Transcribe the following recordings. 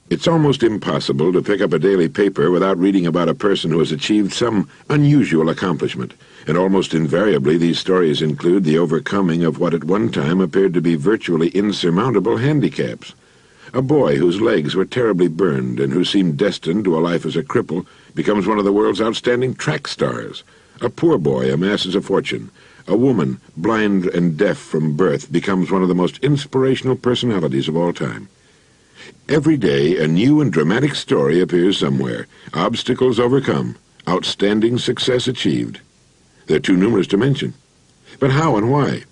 It's almost impossible to pick up a daily paper without reading about a person who has achieved some unusual accomplishment, and almost invariably these stories include the overcoming of what at one time appeared to be virtually insurmountable handicaps. A boy whose legs were terribly burned and who seemed destined to a life as a cripple becomes one of the world's outstanding track stars. A poor boy amasses a fortune. A woman, blind and deaf from birth, becomes one of the most inspirational personalities of all time. Every day, a new and dramatic story appears somewhere. Obstacles overcome. Outstanding success achieved. They're too numerous to mention. But how and why?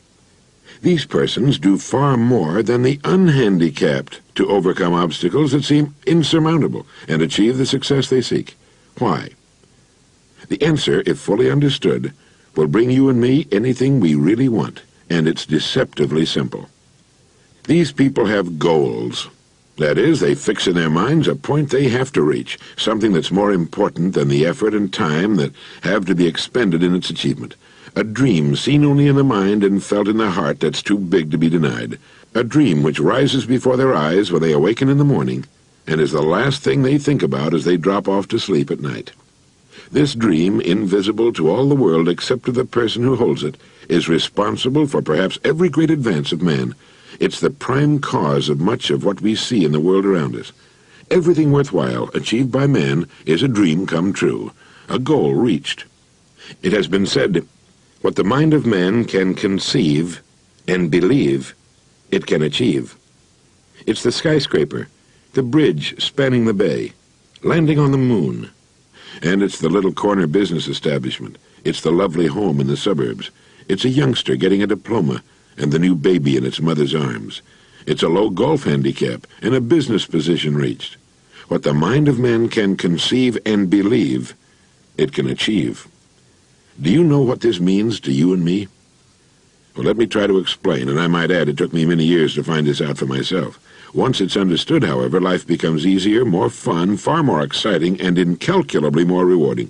These persons do far more than the unhandicapped to overcome obstacles that seem insurmountable and achieve the success they seek. Why? The answer, if fully understood, will bring you and me anything we really want, and it's deceptively simple. These people have goals. That is, they fix in their minds a point they have to reach, something that's more important than the effort and time that have to be expended in its achievement. A dream seen only in the mind and felt in the heart that's too big to be denied. A dream which rises before their eyes when they awaken in the morning and is the last thing they think about as they drop off to sleep at night. This dream, invisible to all the world except to the person who holds it, is responsible for perhaps every great advance of man. It's the prime cause of much of what we see in the world around us. Everything worthwhile achieved by man is a dream come true, a goal reached. It has been said, what the mind of man can conceive and believe, it can achieve. It's the skyscraper, the bridge spanning the bay, landing on the moon. And it's the little corner business establishment. It's the lovely home in the suburbs. It's a youngster getting a diploma and the new baby in its mother's arms. It's a low golf handicap and a business position reached. What the mind of man can conceive and believe, it can achieve. Do you know what this means to you and me? Well, let me try to explain, and I might add it took me many years to find this out for myself. Once it's understood, however, life becomes easier, more fun, far more exciting, and incalculably more rewarding.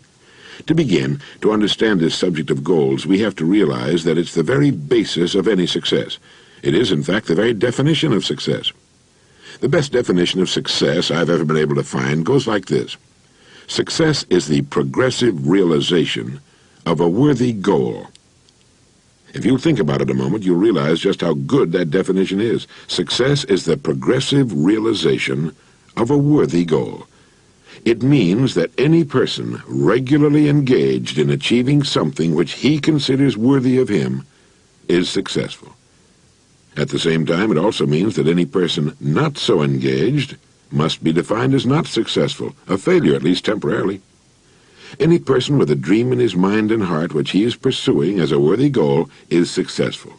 To begin, to understand this subject of goals, we have to realize that it's the very basis of any success. It is, in fact, the very definition of success. The best definition of success I've ever been able to find goes like this. Success is the progressive realization of a worthy goal. If you think about it a moment, you'll realize just how good that definition is. Success is the progressive realization of a worthy goal. It means that any person regularly engaged in achieving something which he considers worthy of him is successful. At the same time, it also means that any person not so engaged must be defined as not successful, a failure, at least temporarily. Any person with a dream in his mind and heart which he is pursuing as a worthy goal is successful.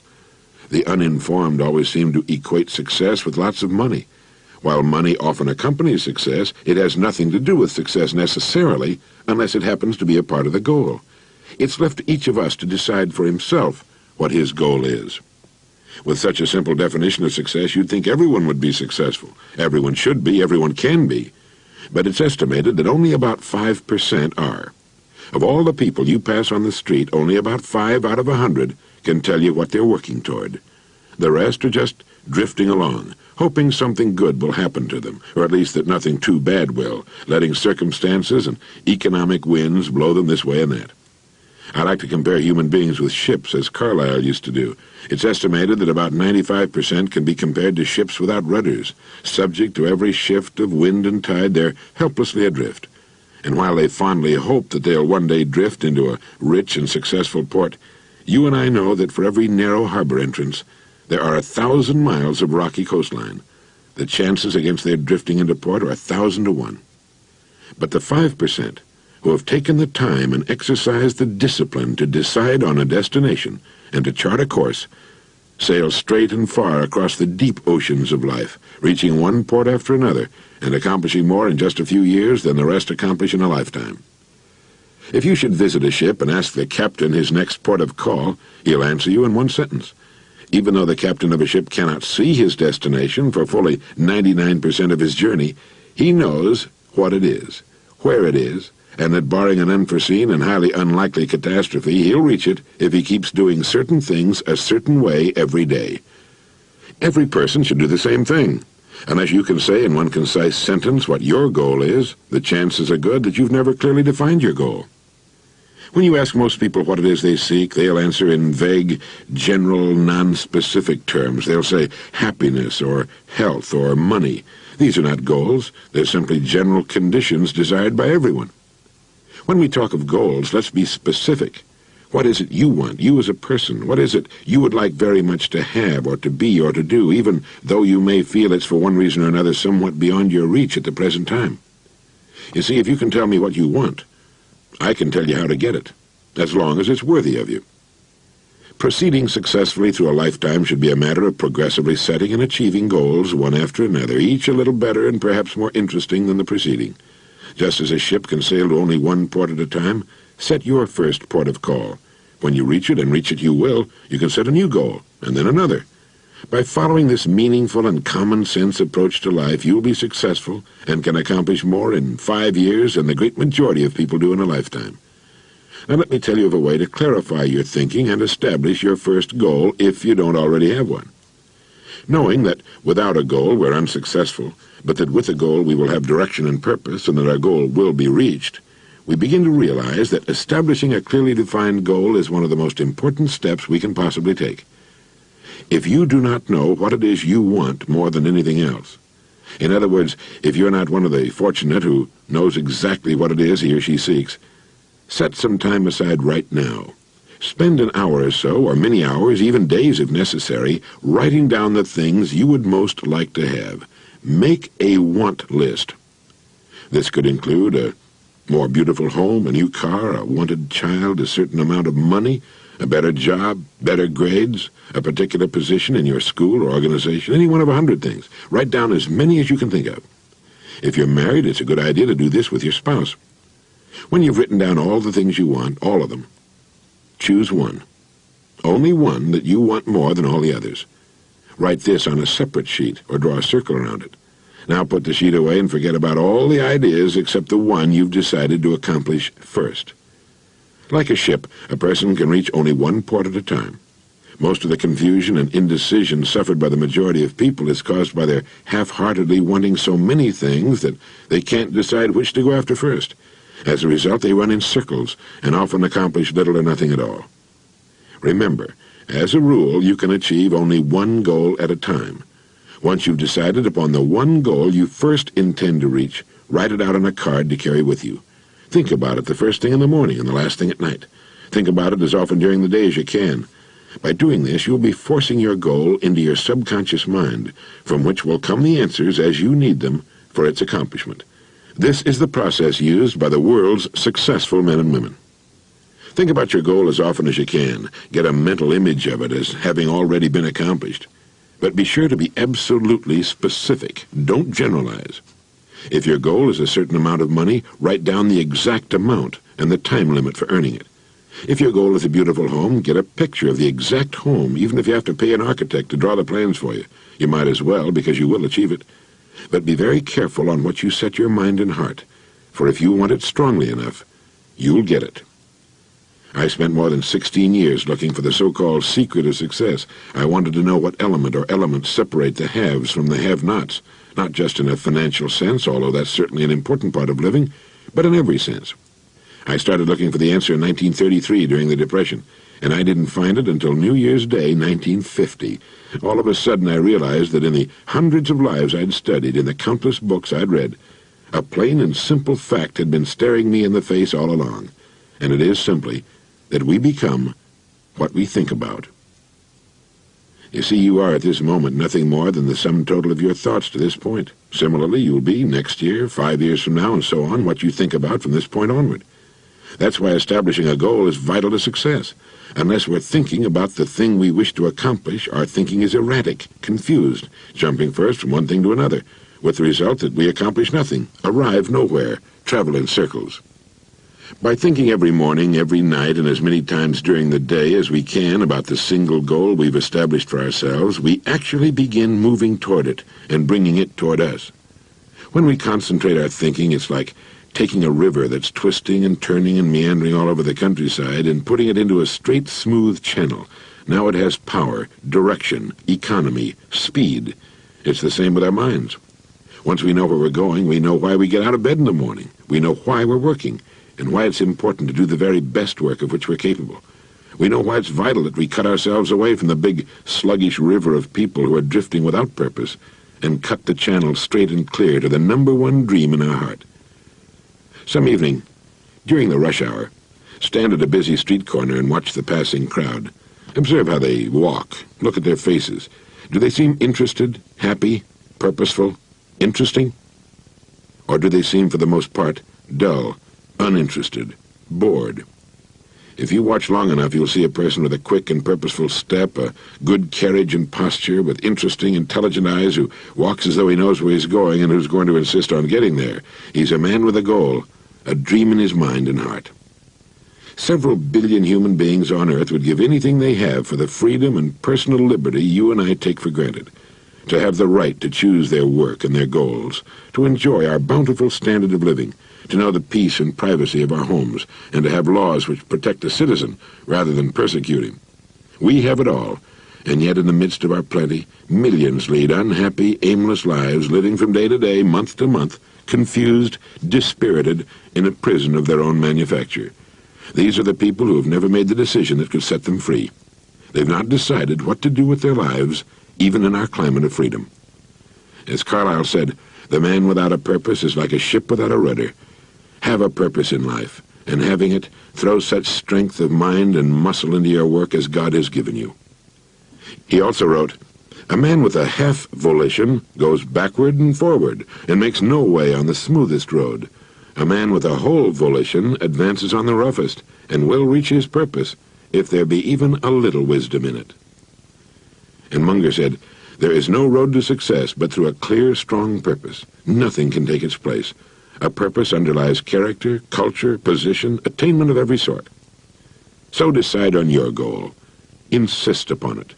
The uninformed always seem to equate success with lots of money. While money often accompanies success, it has nothing to do with success necessarily unless it happens to be a part of the goal. It's left to each of us to decide for himself what his goal is. With such a simple definition of success, you'd think everyone would be successful. Everyone should be, everyone can be. But it's estimated that only about 5% are. Of all the people you pass on the street, only about 5 out of 100 can tell you what they're working toward. The rest are just drifting along, hoping something good will happen to them, or at least that nothing too bad will, letting circumstances and economic winds blow them this way and that. I like to compare human beings with ships, as Carlyle used to do. It's estimated that about 95% can be compared to ships without rudders. Subject to every shift of wind and tide, they're helplessly adrift. And while they fondly hope that they'll one day drift into a rich and successful port, you and I know that for every narrow harbor entrance, there are 1,000 miles of rocky coastline. The chances against their drifting into port are 1,000 to 1. But the 5% who have taken the time and exercised the discipline to decide on a destination and to chart a course, sail straight and far across the deep oceans of life, reaching one port after another and accomplishing more in just a few years than the rest accomplish in a lifetime. If you should visit a ship and ask the captain his next port of call, he'll answer you in one sentence. Even though the captain of a ship cannot see his destination for fully 99% of his journey, he knows what it is, where it is, and that barring an unforeseen and highly unlikely catastrophe, he'll reach it if he keeps doing certain things a certain way every day. Every person should do the same thing. Unless you can say in one concise sentence what your goal is, the chances are good that you've never clearly defined your goal. When you ask most people what it is they seek, they'll answer in vague, general, non-specific terms. They'll say happiness or health or money. These are not goals. They're simply general conditions desired by everyone. When we talk of goals, let's be specific. What is it you want, you as a person? What is it you would like very much to have or to be or to do, even though you may feel it's for one reason or another somewhat beyond your reach at the present time? You see, if you can tell me what you want, I can tell you how to get it, as long as it's worthy of you. Proceeding successfully through a lifetime should be a matter of progressively setting and achieving goals one after another, each a little better and perhaps more interesting than the preceding. Just as a ship can sail to only one port at a time, set your first port of call. When you reach it, and reach it you will, you can set a new goal, and then another. By following this meaningful and common-sense approach to life, you will be successful and can accomplish more in 5 years than the great majority of people do in a lifetime. Now let me tell you of a way to clarify your thinking and establish your first goal if you don't already have one. Knowing that without a goal we're unsuccessful, but that with a goal we will have direction and purpose and that our goal will be reached, we begin to realize that establishing a clearly defined goal is one of the most important steps we can possibly take. If you do not know what it is you want more than anything else, in other words, if you're not one of the fortunate who knows exactly what it is he or she seeks, set some time aside right now. Spend an hour or so, or many hours, even days if necessary, writing down the things you would most like to have. Make a want list. This could include a more beautiful home, a new car, a wanted child, a certain amount of money, a better job, better grades, a particular position in your school or organization, any one of 100 things. Write down as many as you can think of. If you're married, it's a good idea to do this with your spouse. When you've written down all the things you want, all of them, choose one. Only one that you want more than all the others. Write this on a separate sheet or draw a circle around it. Now put the sheet away and forget about all the ideas except the one you've decided to accomplish first. Like a ship, a person can reach only one port at a time. Most of the confusion and indecision suffered by the majority of people is caused by their half-heartedly wanting so many things that they can't decide which to go after first. As a result, they run in circles and often accomplish little or nothing at all. Remember, as a rule, you can achieve only one goal at a time. Once you've decided upon the one goal you first intend to reach, write it out on a card to carry with you. Think about it the first thing in the morning and the last thing at night. Think about it as often during the day as you can. By doing this, you'll be forcing your goal into your subconscious mind, from which will come the answers as you need them for its accomplishment. This is the process used by the world's successful men and women. Think about your goal as often as you can. Get a mental image of it as having already been accomplished. But be sure to be absolutely specific. Don't generalize. If your goal is a certain amount of money, write down the exact amount and the time limit for earning it. If your goal is a beautiful home, get a picture of the exact home, even if you have to pay an architect to draw the plans for you. You might as well, because you will achieve it. But be very careful on what you set your mind and heart, for if you want it strongly enough, you'll get it. I spent more than 16 years looking for the so-called secret of success. I wanted to know what element or elements separate the haves from the have-nots, not just in a financial sense, although that's certainly an important part of living, but in every sense. I started looking for the answer in 1933 during the Depression, and I didn't find it until New Year's Day, 1950. All of a sudden I realized that in the hundreds of lives I'd studied, in the countless books I'd read, a plain and simple fact had been staring me in the face all along, and it is simply that we become what we think about. You see, you are at this moment nothing more than the sum total of your thoughts to this point. Similarly, you'll be next year, 5 years from now, and so on, what you think about from this point onward. That's why establishing a goal is vital to success. Unless we're thinking about the thing we wish to accomplish, our thinking is erratic, confused, jumping first from one thing to another, with the result that we accomplish nothing, arrive nowhere, travel in circles. By thinking every morning, every night, and as many times during the day as we can about the single goal we've established for ourselves, we actually begin moving toward it and bringing it toward us. When we concentrate our thinking, it's like taking a river that's twisting and turning and meandering all over the countryside and putting it into a straight, smooth channel. Now it has power, direction, economy, speed, It's the same with our minds. Once we know where we're going, we know why we get out of bed in the morning. We know why we're working, and why it's important to do the very best work of which we're capable. We know why it's vital that we cut ourselves away from the big, sluggish river of people who are drifting without purpose, and cut the channel straight and clear to the #1 dream in our heart. Some evening, during the rush hour, stand at a busy street corner and watch the passing crowd. Observe how they walk. Look at their faces. Do they seem interested, happy, purposeful, interesting? Or do they seem, for the most part, dull, uninterested, bored? If you watch long enough, you'll see a person with a quick and purposeful step, a good carriage and posture, with interesting, intelligent eyes, who walks as though he knows where he's going and who's going to insist on getting there. He's a man with a goal, a dream in his mind and heart. Several billion human beings on Earth would give anything they have for the freedom and personal liberty you and I take for granted, to have the right to choose their work and their goals, to enjoy our bountiful standard of living, to know the peace and privacy of our homes, and to have laws which protect the citizen rather than persecute him. We have it all, and yet in the midst of our plenty, millions lead unhappy, aimless lives, living from day to day, month to month, confused, dispirited, in a prison of their own manufacture. These are the people who have never made the decision that could set them free. They've not decided what to do with their lives, even in our climate of freedom. As Carlyle said, the man without a purpose is like a ship without a rudder. Have a purpose in life, and having it, throw such strength of mind and muscle into your work as God has given you. He also wrote, "A man with a half volition goes backward and forward, and makes no way on the smoothest road. A man with a whole volition advances on the roughest, and will reach his purpose, if there be even a little wisdom in it." And Munger said, "There is no road to success but through a clear, strong purpose. Nothing can take its place. A purpose underlies character, culture, position, attainment of every sort. So decide on your goal. Insist upon it.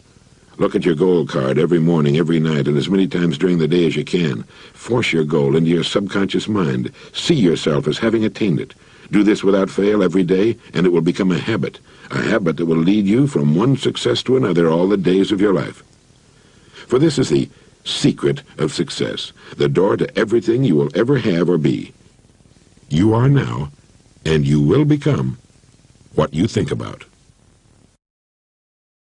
Look at your goal card every morning, every night, and as many times during the day as you can. Force your goal into your subconscious mind. See yourself as having attained it. Do this without fail every day, and it will become a habit that will lead you from one success to another all the days of your life. For this is the secret of success, the door to everything you will ever have or be. You are now, and you will become, what you think about."